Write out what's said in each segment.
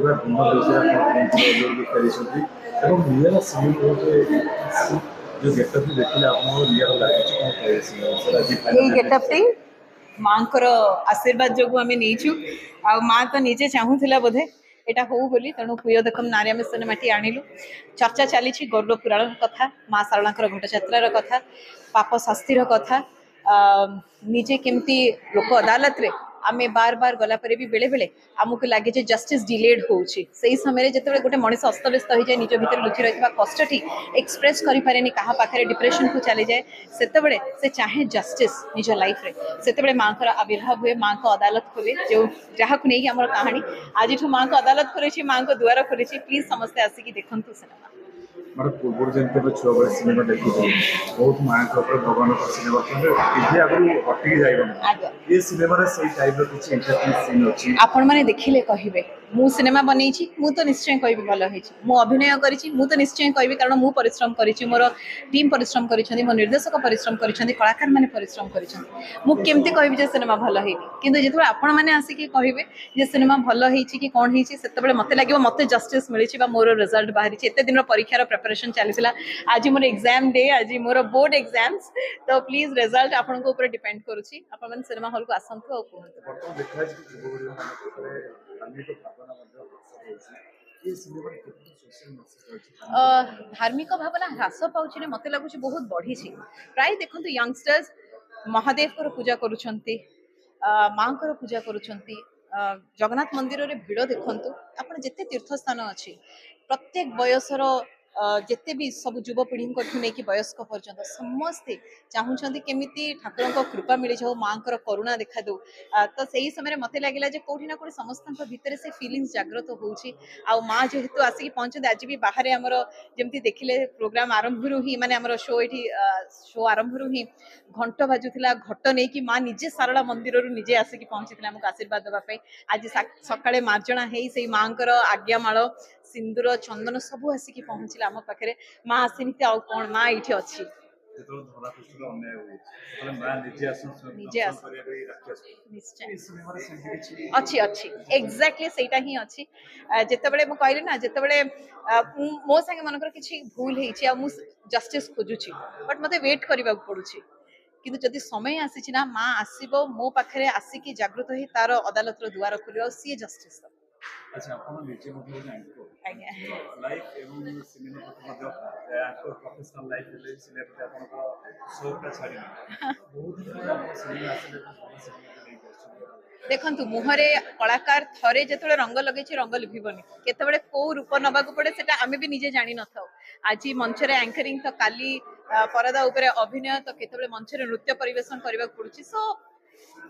पूरा भिन्न विषय आप फेरी ଏବଂ ରିଅଲ ସିନେମା ଗୋଟେ जो गेटअप भी देखिले आपको रियल लाଗୁଛି କଣ କହିବେ ସେଟା ଏଇ ଗେଟଅପ୍ ଟି ମାଙ୍କର ଆଶୀର୍ବାଦ ଯୋଗୁ ଆମେ ନେଇଛୁ ଆଉ ମା ତ ନିଜେ ଚାହୁଁଥିଲା ବୋଧେ এটা হো বলি তেণু প্রিয় দেখম নারী আমি সিনেমাটি আনিলু চর্চা চালিছি গৌরব পুরাণর কথা মা সারଳାଙ୍କର ঘটযাত্রার কথা পাপ শাস্তির কথা নিজে কেমতি লোক আদালতরে आमे बार बार गला परे भी बेले बेले आमको लगे जे जस्टिस डिलेड होउची सही समय रे जतबे गोटे मनीष अस्तव्यस्त हो जाए निज भीतर लुचि रहिबा कष्टटी एक्सप्रेस करि पारेनी कहा पाखरे डिप्रेशन को चले जाए सेतबेले से चाहे जस्टिस निज लाइफ रे सेतबेले मां कर आविर्भाव हुए मां को अदालत खोले जो जहा को नहीं हमर कहानी आज मां को अदालत खोले मां को द्वार खोले प्लीज समस्ते आसिकी देखंतु सिनेमा मतलब पूर्व जमी छुआ बड़े सिनेमा देखी बहुत माँ भगवान सिनेमा टीवी आगु हटिकी जाए ये सिनेमा से टाइप किसी इंटरेस्टिंग सीन अच्छी आपण माने देखिले कहिबे मु सिनेमा बनैछि मु तो निश्चय कहबी भल होइछि मु अभिनय करिछि मु तो निश्चय कहबी कारण मु परिश्रम करिछि मोर टीम परिश्रम करिछन्ती मोर निर्देशक परिश्रम करिछन्ती कलाकार माने परिश्रम करिछन्ती मु केमती कहबी जे सिनेमा भल हेइनी किंतु जेतबे आपण माने आसी कि कहिबे जे सिनेमा भल हेइछि कि कोन हेइछि सेतबेले मते लागिबो मते जस्टिस मिलिछि बा मोर रिजल्ट बाहरिछि एते दिन परीक्षार प्रिपरेशन चलिथिला आज मोर एग्जाम डे आज मोर बोर्ड एग्जाम्स तो प्लीज रिजल्ट आपण को ऊपर डिपेंड करूछि आपण माने सिनेमा हॉल को आसंतु आ कोहंतु देखा कि जुबगुड़ी माने धार्मिक भावना ह्रास पाउछि मते लागुछि बहुत बढ़ी प्राय देखंतु यंगस्टर्स महादेव को पूजा करुछंती मां को पूजा करुछंती जगन्नाथ मंदिर रे भिड़ देखंतु आपण जेते तीर्थ स्थान अछि प्रत्येक बयसर जेते भी सब युवपीढ़ी नहीं वयस्क पर्यंत समस्ते चाहूँगी केमिति ठाकुर कृपा मिल जाऊ माँ करुणा देखा दो तो सही समय मत लगे कौटी ना कौटी समस्त भितर से फिलिंग्स जागृत होउछि आउ माँ जेहेतु आसिक पहुंचते आज भी बाहर आमर जमी देखिले प्रोग्राम आरंभ ही माने आमर शो ये शो आरंभ ही घंट बाजुला घट नहीं कि माँ निजे सारला मंदिर निजे आसिक पहुंची आमको आशीर्वाद देवाई आज सकाळे मार्जना है माँ आज्ञामाल सिंदूर चंदन सब आसिक पहुंचला आम पाखे माँ आसनी कौन माँ ये अच्छी अच्छी अच्छी एक्जाक्टली सेटा ही अच्छी जितेबाला मुझे कहली ना जितेबाला मो संगे मनकर किसी भूल हो जस्टिस खोजुची बट मते वेट करने पड़ुची किंतु जदि समय आसी ना माँ आसब मो पाखे आसिकी जागृत ही तार अदालत द्वार खोल सी जस्टिस अच्छा आपण निजे मध्ये जानितो लाइफ एवं सिनेमा प्रति प्रोफेशनल लाइफ ले सिनेमा प्रति आपण को शौक का छाड़ी बहुत दिन सिनेमा आसे देखंतु मुहरे कलाकार थरे जेतबे रंग लगेछि रंग लिभिबनी केतबे को रूप नबा को पड़े सेटा आमे भी निजे जानि न थाउ आज मंच रे एंकरिंग तो काली परदा ऊपर अभिनय तो केतबे मंच रे नृत्य परिवेशन करबा पड़ुछि सो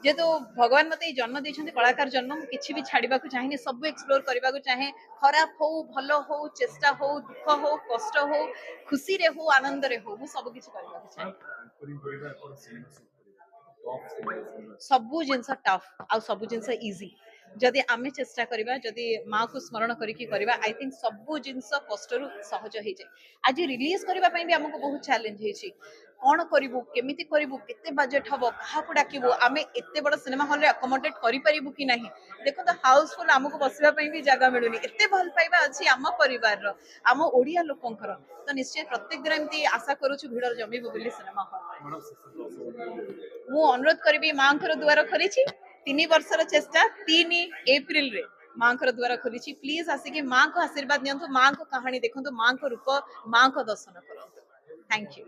जेहेतु भगवान मत जन्म देते कलाकार जन्म किसी भी छाड़ा चाहिए सब एक्सप्लोर करने को चाहे खराब हो भल हो चेष्टा हो दुख हो कष्ट हो खुशी रे हो आनंद रे हो सब किसी करने को चाहे सबू जिनस टफ आ सबू जिनस इजी जदि आमे चेष्टा करिबा जदि माँ को स्मरण करिकी करिबा आई थिंक सबू जिनस कष्टरू सहज हो जाए आज रिलीज करबा पई भी हमको बहुत चैलेंज हेछि कौन करिवु केमिति करिवु केते बजेट हबो कहा को डाकिवु आमे एते बड़ सिनेमा हॉल रे अकोमोडेट करि परिबु कि नाही देखो तो हाउसफुल हमको बसिबा पई भी जगह मिलुनी एते भल पाइबा अछि आम परिवार रो आम ओडिया लोकंकर तो निश्चय प्रत्येक दिन एमती आशा करूछु भिडर जमी बोली सिनेमा हॉल मु अनुरोध करिबी मां कर द्वार खोलिछि 3 वर्षर चेष्टा 3 एप्रिल रे मां को द्वार खोलिछि प्लीज आसिकी मां को आशीर्वाद नियंतु मां को कहानी देखंतु मां को रूप मां को दर्शन करंतु थैंक यू।